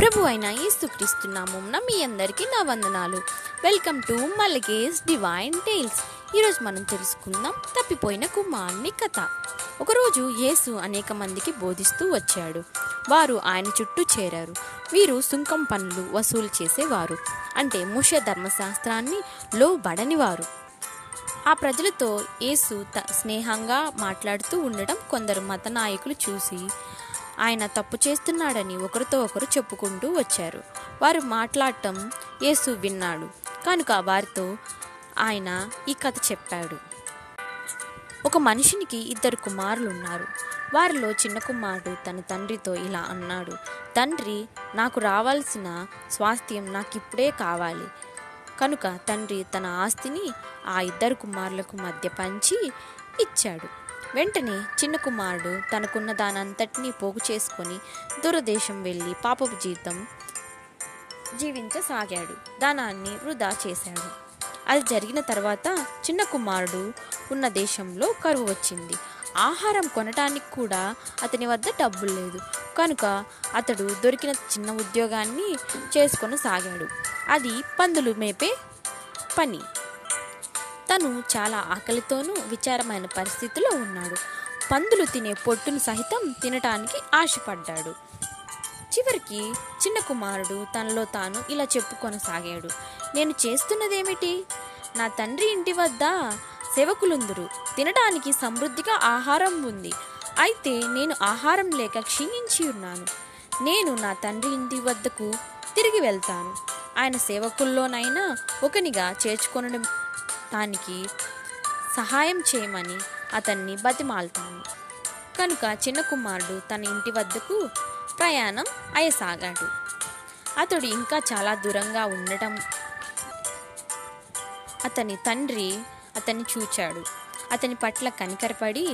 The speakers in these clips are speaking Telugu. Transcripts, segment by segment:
ప్రభు అయిన యేసుక్రీస్తు నామమున మీ అందరికీ నా వందనాలు. Welcome to Mallika's divine tales. ఈరోజు మనం తెలుసుకుందాం తప్పిపోయిన కుమారుని కథ. ఒకరోజు యేసు అనేక మందికి బోధిస్తూ వచ్చాడు. వారు ఆయన చుట్టూ చేరారు. వీరు సుంకం పన్నులు వసూలు చేసేవారు, అంటే మోషే ధర్మశాస్త్రాన్ని లోబడనివారు. ఆ ప్రజలతో యేసు స్నేహంగా మాట్లాడుతూ ఉండడం కొందరు మత నాయకులు చూసి ఆయన తప్పు చేస్తున్నాడని ఒకరితో ఒకరు చెప్పుకుంటూ వచ్చారు. వారు మాట్లాడటం యేసు విన్నాడు కనుక వారితో ఆయన ఈ కథ చెప్పాడు. ఒక మనిషినికి 2 కుమారులు ఉన్నారు. వారిలో చిన్న కుమారుడు తన తండ్రితో ఇలా అన్నాడు, తండ్రి, నాకు రావాల్సిన స్వాస్థ్యం నాకిప్పుడే కావాలి. కనుక తండ్రి తన ఆస్తిని ఆ 2 కుమారులకు మధ్య పంచి ఇచ్చాడు. వెంటనే చిన్న కుమారుడు తనకున్న దానంతటినీ పోగు చేసుకొని దూరదేశం వెళ్ళి పాపపు జీవితం జీవించసాగాడు. ధనాన్ని వృధా చేశాడు. అది జరిగిన తర్వాత చిన్న కుమారుడు ఉన్న దేశంలో కరువు వచ్చింది. ఆహారం కొనటానికి కూడా అతని వద్ద డబ్బులు లేదు. కనుక అతడు దొరికిన చిన్న ఉద్యోగాన్ని చేసుకొని సాగాడు. అది పందులు మేపే పని. తను చాలా ఆకలితోనూ విచారమైన పరిస్థితిలో ఉన్నాడు. పందులు తినే పొట్టును సహితం తినటానికి ఆశపడ్డాడు. చివరికి చిన్న కుమారుడు తనలో తాను ఇలా చెప్పుకొనసాగాడు, నేను చేస్తున్నదేమిటి? నా తండ్రి ఇంటి వద్ద సేవకులుందురు, తినడానికి సమృద్ధిగా ఆహారం ఉంది. అయితే నేను ఆహారం లేక క్షీణించి ఉన్నాను. నేను నా తండ్రి ఇంటి వద్దకు తిరిగి వెళ్తాను. ఆయన సేవకుల్లోనైనా ఒకనిగా చేర్చుకొనడానికి సహాయం చేయమని అతన్ని బతిమాలుతాను. కనుక చిన్న కుమారుడు తన ఇంటి వద్దకు ప్రయాణం అయ్యసాగాడు. అతడు ఇంకా చాలా దూరంగా ఉండటం అతని తండ్రి అతన్ని చూచాడు. అతని పట్ల కనికరపడి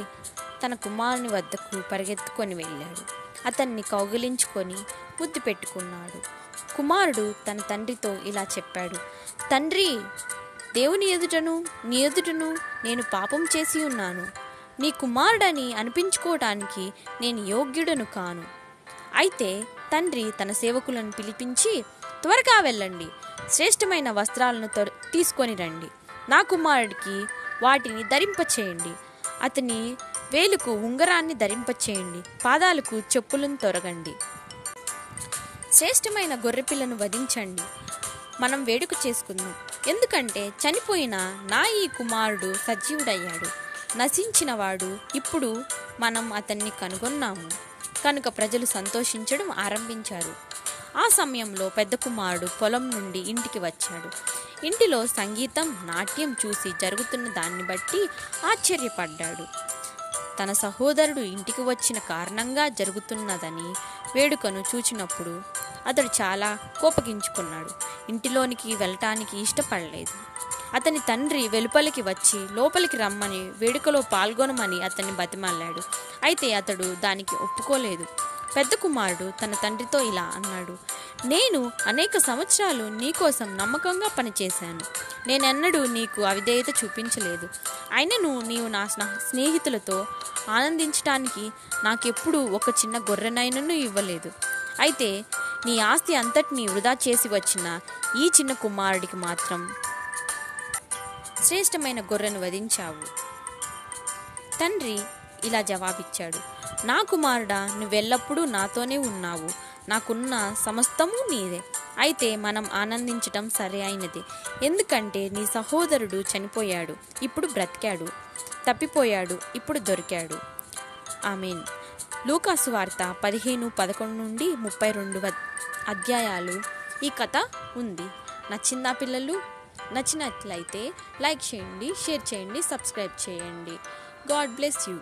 తన కుమారుని వద్దకు పరిగెత్తుకొని వెళ్ళాడు. అతన్ని కౌగిలించుకొని ముద్దు పెట్టుకున్నాడు. కుమారుడు తన తండ్రితో ఇలా చెప్పాడు, తండ్రి, దేవుని ఎదుటను నీ ఎదుటను నేను పాపం చేసి ఉన్నాను. నీ కుమారుడని అనిపించుకోవటానికి నేను యోగ్యుడను కాను. అయితే తండ్రి తన సేవకులను పిలిపించి, త్వరగా వెళ్ళండి, శ్రేష్టమైన వస్త్రాలను తీసుకొని రండి. నా కుమారుడికి వాటిని ధరింపచేయండి. అతని వేలుకు ఉంగరాన్ని ధరింపచేయండి. పాదాలకు చెప్పులను తొరగండి. శ్రేష్టమైన గొర్రెపిల్లను వధించండి. మనం వేడుక చేసుకుందాం. ఎందుకంటే చనిపోయిన నా ఈ కుమారుడు సజీవుడయ్యాడు. నశించిన వాడు ఇప్పుడు మనం అతన్ని కనుగొన్నాము. కనుక ప్రజలు సంతోషించడం ఆరంభించారు. ఆ సమయంలో పెద్ద కుమారుడు పొలం నుండి ఇంటికి వచ్చాడు. ఇంటిలో సంగీతం, నాట్యం చూసి జరుగుతున్న దాన్ని బట్టి ఆశ్చర్యపడ్డాడు. తన సహోదరుడు ఇంటికి వచ్చిన కారణంగా జరుగుతున్నదని వేడుకను చూచినప్పుడు అతడు చాలా కోపగించుకున్నాడు. ఇంటిలోనికి వెళ్ళటానికి ఇష్టపడలేదు. అతని తండ్రి వెలుపలికి వచ్చి లోపలికి రమ్మని, వేడుకలో పాల్గొనమని అతన్ని బతిమాలాడు. అయితే అతడు దానికి ఒప్పుకోలేదు. పెద్ద కుమారుడు తన తండ్రితో ఇలా అన్నాడు, నేను అనేక సంవత్సరాలు నీకోసం నమ్మకంగా పనిచేశాను. నేనెన్నడూ నీకు అవిధేయత చూపించలేదు. అయినను నీవు నా స్నేహితులతో ఆనందించటానికి నాకెప్పుడు ఒక చిన్న గొర్రెనైనను ఇవ్వలేదు. అయితే నీ ఆస్తి అంతటినీ వృధా చేసి వచ్చిన ఈ చిన్న కుమారుడికి మాత్రం శ్రేష్టమైన గొర్రెను వధించావు. తండ్రి ఇలా జవాబిచ్చాడు, నా కుమారుడా, నువ్వెల్లప్పుడూ నాతోనే ఉన్నావు. నాకున్న సమస్తము నీదే. అయితే మనం ఆనందించటం సరి అయినది. ఎందుకంటే నీ సహోదరుడు చనిపోయాడు, ఇప్పుడు బ్రతికాడు. తప్పిపోయాడు, ఇప్పుడు దొరికాడు. ఆమేన్. లూకాసు వార్త 15:11 నుండి 32 అధ్యాయాలు ఈ కథ ఉంది. నచ్చిందా పిల్లలు? నచ్చినట్లయితే లైక్ చేయండి, షేర్ చేయండి, సబ్స్క్రైబ్ చేయండి. God bless you.